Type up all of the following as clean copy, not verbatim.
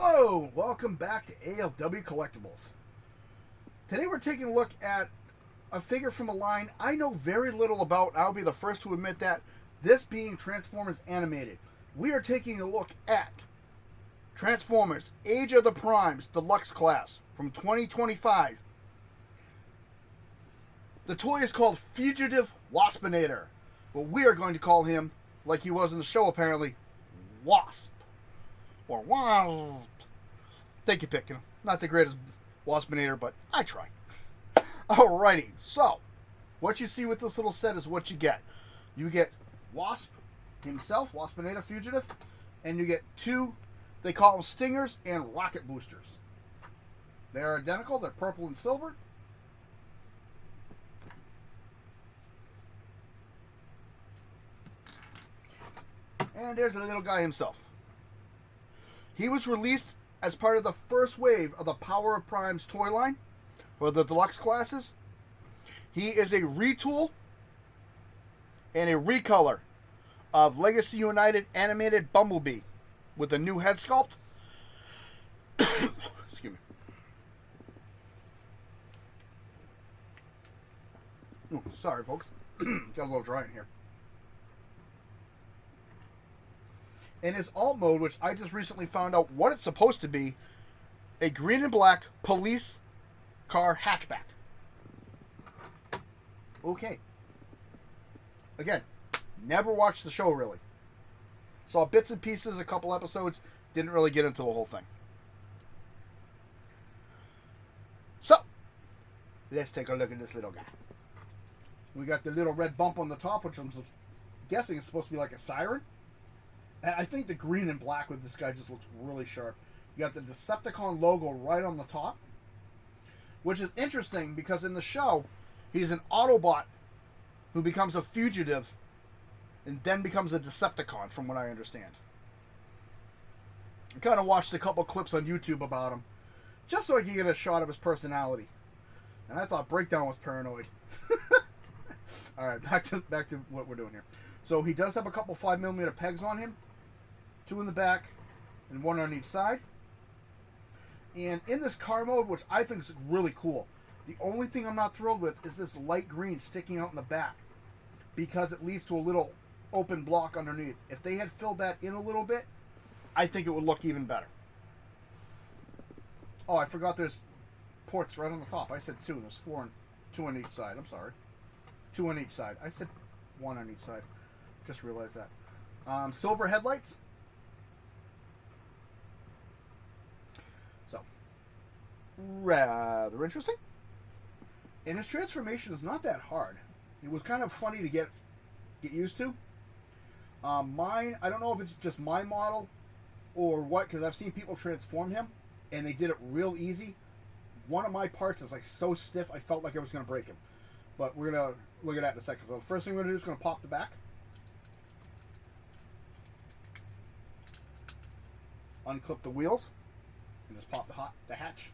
Hello, welcome back to ALW Collectibles. Today we're taking a look at a figure from a line I know very little about. I'll be the first to admit that, this being Transformers Animated. We are taking a look at Transformers Age of the Primes Deluxe Class from 2025. The toy is called Fugitive Waspinator, but we are going to call him, like he was in the show apparently, Wasp. Or Wasp. Take your pick. Not the greatest Waspinator, but I try. Alrighty, so what you see with this little set is what you get. You get Wasp himself, Waspinator Fugitive, and you get two, they call them Stingers and Rocket Boosters. They're identical, they're purple and silver. And there's the little guy himself. He was released as part of the first wave of the Power of Primes toy line, for the deluxe classes. He is a retool and a recolor of Legacy United animated Bumblebee with a new head sculpt. Excuse me. Oh, sorry, folks. Got a little dry in here. In his alt mode, which I just recently found out what it's supposed to be, a green and black police car hatchback. Okay. Again, never watched the show really. Saw bits and pieces, a couple episodes, didn't really get into the whole thing. So, let's take a look at this little guy. We got the little red bump on the top, which I'm guessing is supposed to be like a siren. And I think the green and black with this guy just looks really sharp. You got the Decepticon logo right on the top, which is interesting because in the show, he's an Autobot who becomes a fugitive and then becomes a Decepticon, from what I understand. I kind of watched a couple clips on YouTube about him, just so I could get a shot of his personality. And I thought Breakdown was paranoid. Alright, back to what we're doing here. So he does have a couple 5mm pegs on him. 2 in the back and 1 on each side. And in this car mode, which I think is really cool, the only thing I'm not thrilled with is this light green sticking out in the back, because it leads to a little open block underneath. If they had filled that in a little bit, I think it would look even better. Oh, I forgot there's ports right on the top. I said 2. There's 2 on each side. I'm sorry. 2 on each side. I said 1 on each side. Just realized that. Silver headlights. So, rather interesting. And his transformation is not that hard. It was kind of funny to get used to. Mine, I don't know if it's just my model or what, because I've seen people transform him, and they did it real easy. One of my parts is like so stiff, I felt like I was going to break him. But we're going to look at that in a second. So the first thing we're going to do is going to pop the back. Unclip the wheels and just pop the hatch.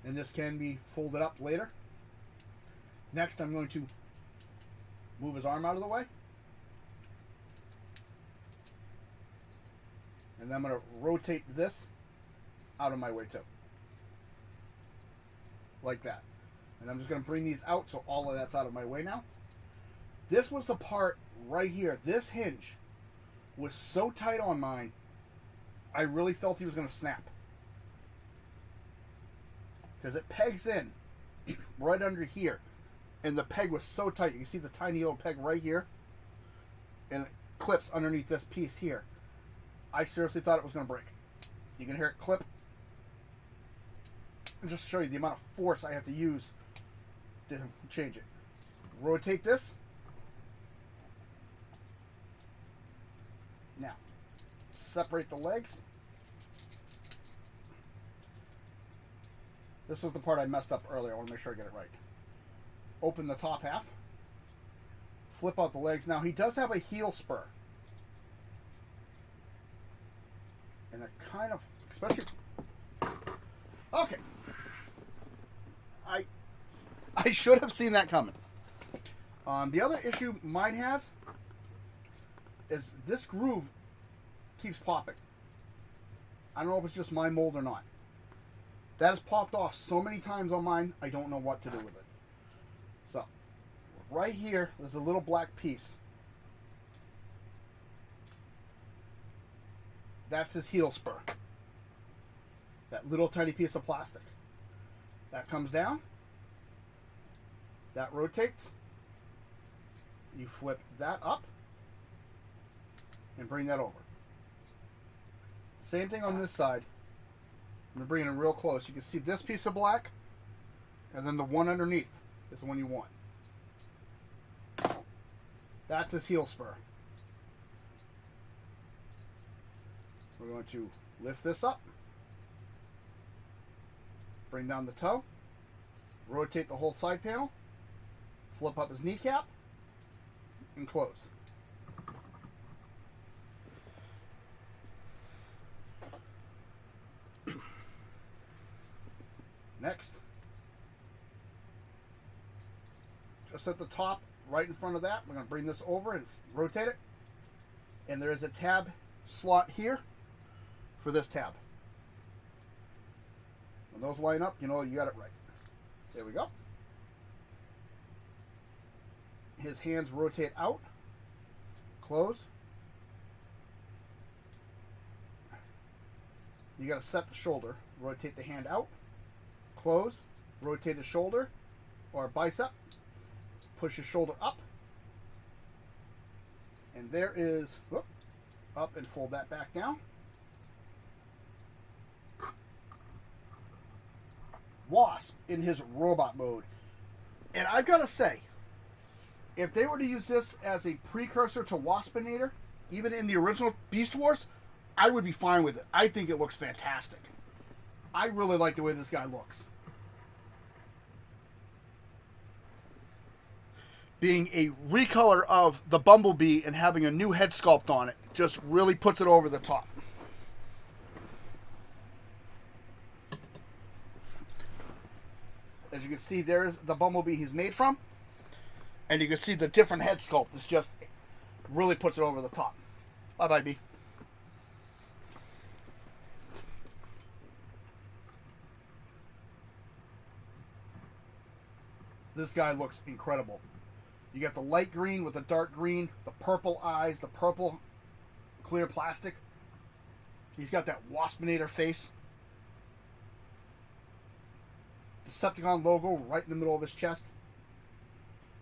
And this can be folded up later. Next, I'm going to move his arm out of the way. And then I'm going to rotate this out of my way too. Like that. And I'm just going to bring these out so all of that's out of my way now. This was the part right here. This hinge was so tight on mine, I really felt he was going to snap. Because it pegs in right under here. And the peg was so tight. You can see the tiny little peg right here. And it clips underneath this piece here. I seriously thought it was going to break. You can hear it clip. And just to show you the amount of force I have to use to change it. Rotate this. Now, separate the legs. This was the part I messed up earlier. I want to make sure I get it right. Open the top half. Flip out the legs. Now, he does have a heel spur. And it kind of, especially... Okay. I should have seen that coming. The other issue mine has is this groove keeps popping. I don't know if it's just my mold or not. That has popped off so many times on mine, I don't know what to do with it. So, right here, there's a little black piece. That's his heel spur. That little tiny piece of plastic. That comes down. That rotates. You flip that up and bring that over. Same thing on this side. I'm going to bring it in real close. You can see this piece of black, and then the one underneath is the one you want. That's his heel spur. We're going to lift this up, bring down the toe, rotate the whole side panel, flip up his kneecap, and close. Next, just at the top, right in front of that, we're going to bring this over and rotate it. And there is a tab slot here for this tab. When those line up, you know you got it right. There we go. His hands rotate out, close. You got to set the shoulder, rotate the hand out, close, rotate his shoulder or bicep, push his shoulder up, and there is, whoop, up and fold that back down. Wasp in his robot mode. And I've got to say, if they were to use this as a precursor to Waspinator, even in the original Beast Wars, I would be fine with it. I think it looks fantastic. I really like the way this guy looks. Being a recolor of the Bumblebee and having a new head sculpt on it just really puts it over the top. As you can see, there's the Bumblebee he's made from. And you can see the different head sculpt. This just really puts it over the top. Bye-bye, Bee. This guy looks incredible. You got the light green with the dark green, the purple eyes, the purple clear plastic. He's got that Waspinator face. Decepticon logo right in the middle of his chest.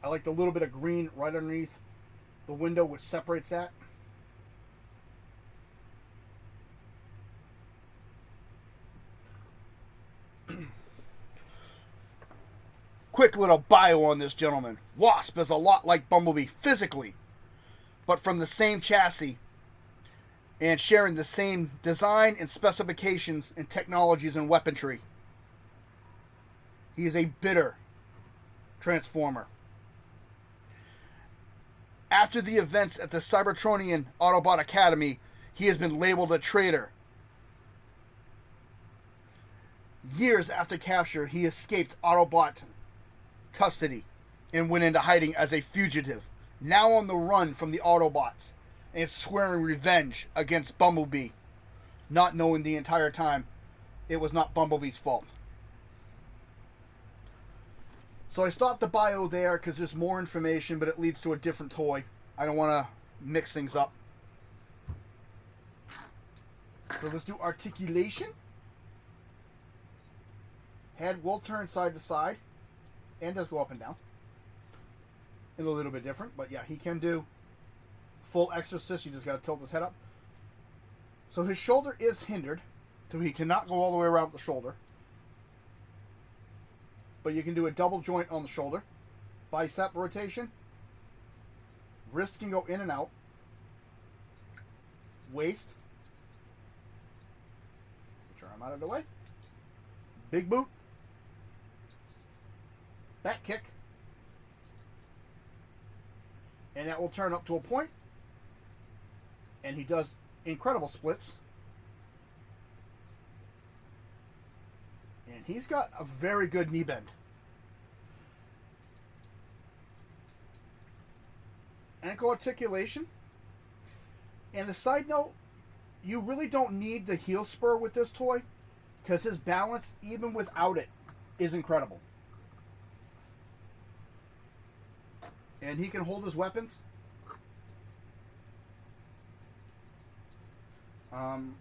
I like the little bit of green right underneath the window which separates that. Quick little bio on this gentleman. Wasp is a lot like Bumblebee physically, but from the same chassis and sharing the same design and specifications and technologies and weaponry. He is a bitter Transformer. After the events at the Cybertronian Autobot Academy, he has been labeled a traitor. Years after capture, he escaped Autobot custody and went into hiding as a fugitive, now on the run from the Autobots and swearing revenge against Bumblebee, not knowing the entire time it was not Bumblebee's fault. So I stopped the bio there because there's more information, but it leads to a different toy. I don't want to mix things up. So let's do articulation. Head will turn side to side and does go up and down. And a little bit different, but yeah, he can do full exorcist. You just got to tilt his head up. So his shoulder is hindered, so he cannot go all the way around the shoulder. But you can do a double joint on the shoulder. Bicep rotation. Wrist can go in and out. Waist. Put your arm out of the way. Big boot. Back kick. And that will turn up to a point. And he does incredible splits. And he's got a very good knee bend. Ankle articulation. And a side note, you really don't need the heel spur with this toy, because his balance, even without it, is incredible. And he can hold his weapons.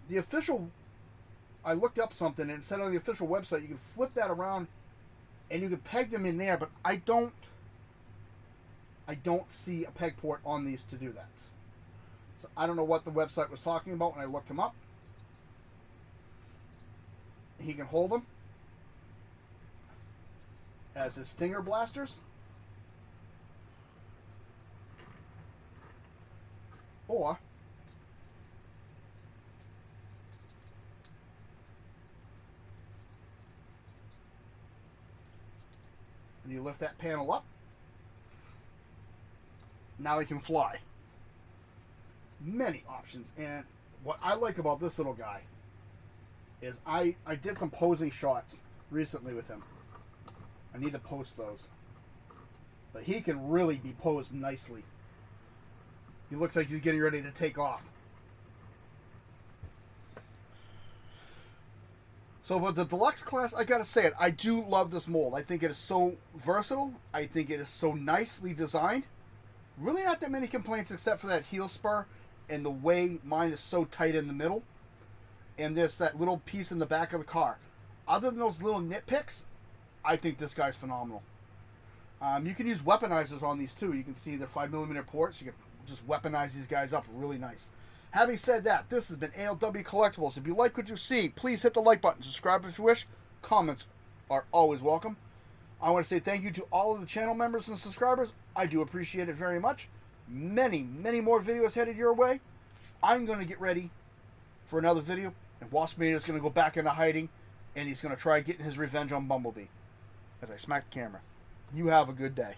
The official, I looked up something and it said on the official website you can flip that around and you can peg them in there, but I don't see a peg port on these to do that. So I don't know what the website was talking about when I looked him up. He can hold them as his Stinger blasters. Or when you lift that panel up, now he can fly. Many options. And what I like about this little guy is I did some posing shots recently with him. I need to post those. But he can really be posed nicely. He looks like he's getting ready to take off. So with the deluxe class, I gotta say it, I do love this mold. I think it is so versatile. I think it is so nicely designed. Really not that many complaints except for that heel spur and the way mine is so tight in the middle. And there's that little piece in the back of the car. Other than those little nitpicks, I think this guy's phenomenal. You can use weaponizers on these too. You can see they're 5mm ports. You can just weaponize these guys up really nice. Having said that, this has been AOW Collectibles. If you like what you see, please hit the like button. Subscribe if you wish. Comments are always welcome. I want to say thank you to all of the channel members and subscribers. I do appreciate it very much. Many, many more videos headed your way. I'm going to get ready for another video. And Waspinator is going to go back into hiding. And he's going to try getting his revenge on Bumblebee. As I smack the camera. You have a good day.